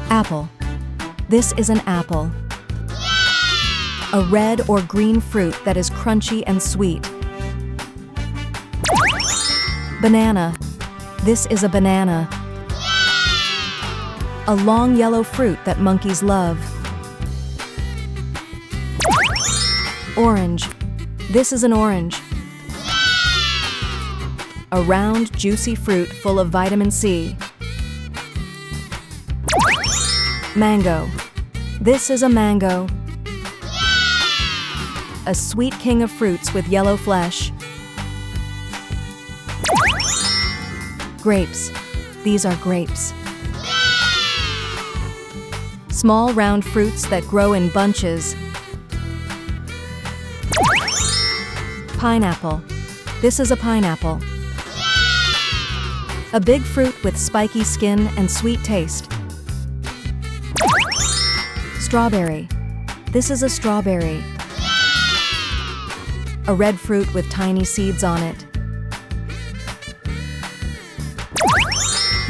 Apple. This is an apple. A red or green fruit that is crunchy and sweet. Banana. This is a banana. A long yellow fruit that monkeys love. Orange. This is an orange. A round, juicy fruit full of vitamin C. Mango. This is a mango. A sweet king of fruits with yellow flesh. Grapes. These are grapes. Small round fruits that grow in bunches. Pineapple. This is a pineapple. A big fruit with spiky skin and sweet taste. Strawberry. This is a strawberry. A red fruit with tiny seeds on it.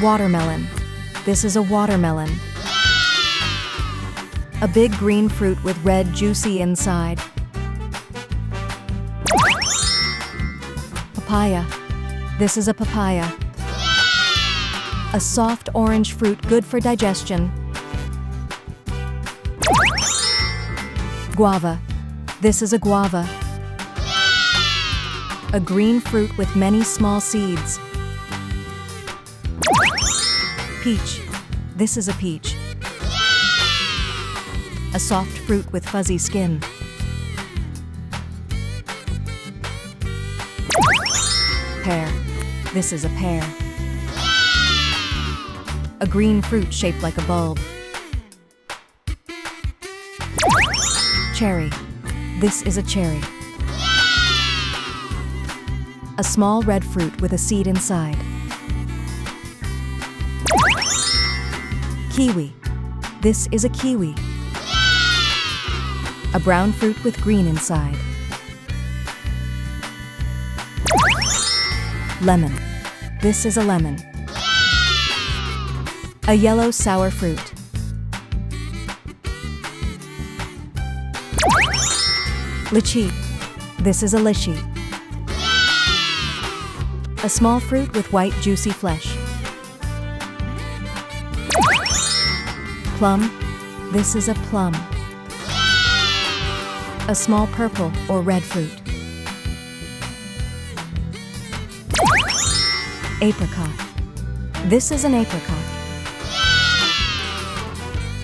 Watermelon. This is a watermelon. A big green fruit with red juicy inside. Papaya. This is a papaya. A soft orange fruit good for digestion. Guava. This is a guava. A green fruit with many small seeds. Peach. This is a peach. A soft fruit with fuzzy skin. Pear. This is a pear. A green fruit shaped like a bulb. Cherry. This is a cherry. A small red fruit with a seed inside. Kiwi. This is a kiwi. A brown fruit with green inside. Lemon. This is a lemon. A yellow sour fruit. Lychee. This is a lychee. A small fruit with white juicy flesh. Plum. This is a plum. A small purple or red fruit. Apricot. This is an apricot.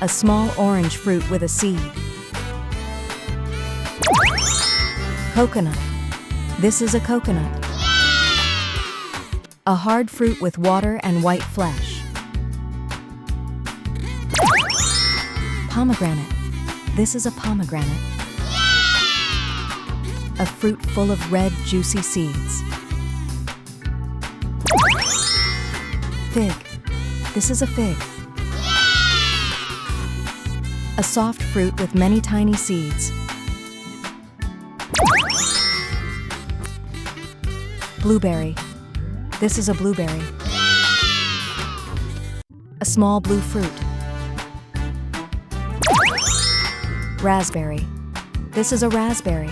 A small orange fruit with a seed. Coconut. This is a coconut. A hard fruit with water and white flesh. Pomegranate. This is a pomegranate. A fruit full of red, juicy seeds. Fig. This is a fig. A soft fruit with many tiny seeds. Blueberry. This is a blueberry. A small blue fruit. Raspberry. This is a raspberry.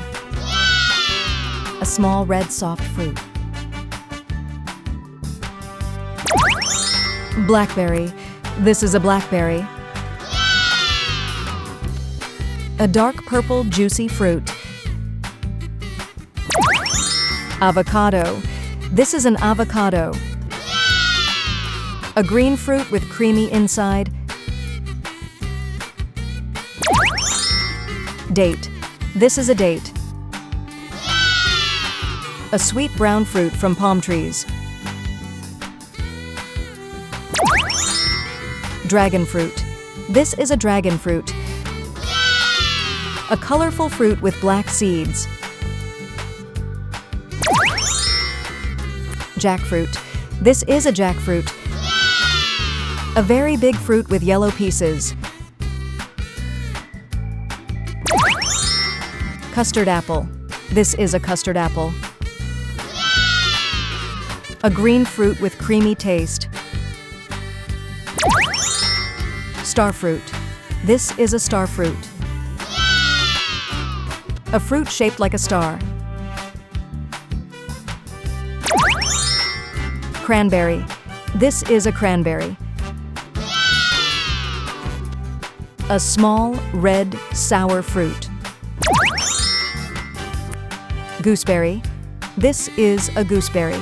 A small red soft fruit. Blackberry. This is a blackberry. A dark purple juicy fruit. Avocado. This is an avocado. A green fruit with creamy inside. Date. This is a date. A sweet brown fruit from palm trees. Dragon fruit. This is a dragon fruit. A colorful fruit with black seeds. Jackfruit. This is a jackfruit. A very big fruit with yellow pieces. Custard apple. This is a custard apple. A green fruit with creamy taste. Starfruit. This is a starfruit. A fruit shaped like a star. Cranberry. This is a cranberry. A small, red, sour fruit. Gooseberry. This is a gooseberry.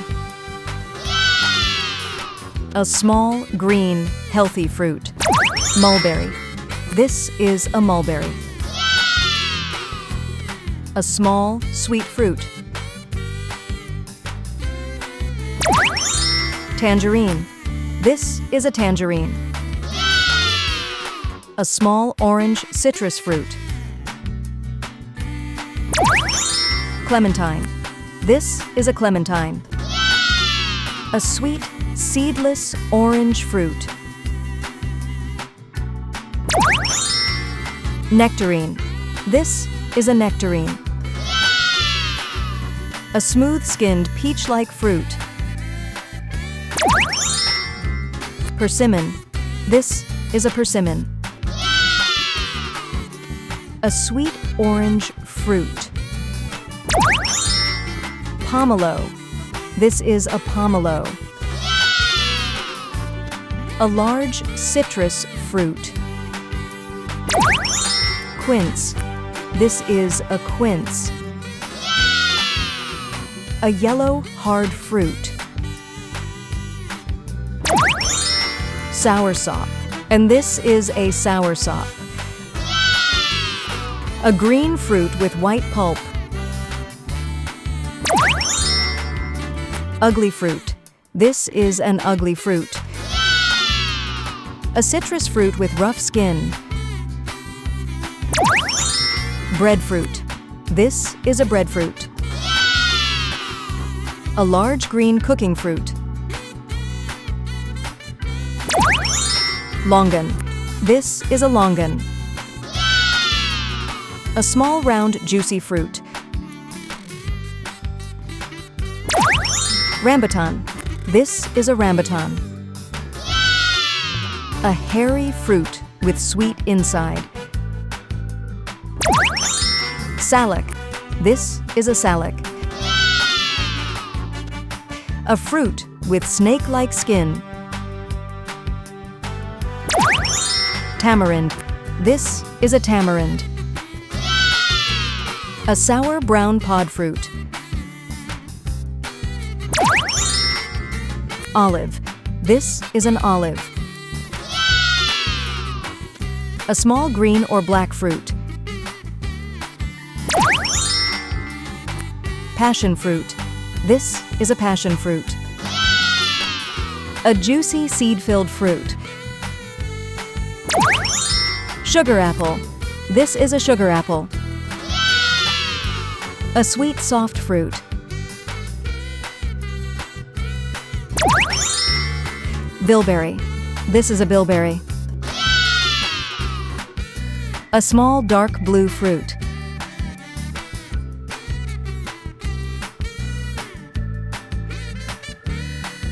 A small, green, healthy fruit. Mulberry. This is a mulberry. A small, sweet fruit. Tangerine. This is a tangerine. A small, orange, citrus fruit. Clementine. This is a clementine. A sweet, seedless, orange fruit. Nectarine. This is a nectarine. A smooth-skinned, peach-like fruit. Persimmon. This is a persimmon. A sweet orange fruit. Pomelo. This is a pomelo. A large citrus fruit. Quince. This is a quince. A yellow, hard fruit. Soursop. And this is a soursop. A green fruit with white pulp. Ugly fruit. This is an ugly fruit. A citrus fruit with rough skin. Breadfruit. This is a breadfruit. A large green cooking fruit. Longan. This is a longan. A small, round, juicy fruit. Rambutan. This is a rambutan. A hairy fruit with sweet inside. Salic. This is a salic. A fruit with snake-like skin. Tamarind. This is a tamarind. A sour brown pod fruit. Olive. This is an olive. A small green or black fruit. Passion fruit. This is a passion fruit. A juicy seed-filled fruit. Sugar apple. This is a sugar apple. A sweet, soft fruit. Bilberry. This is a bilberry. A small, dark blue fruit.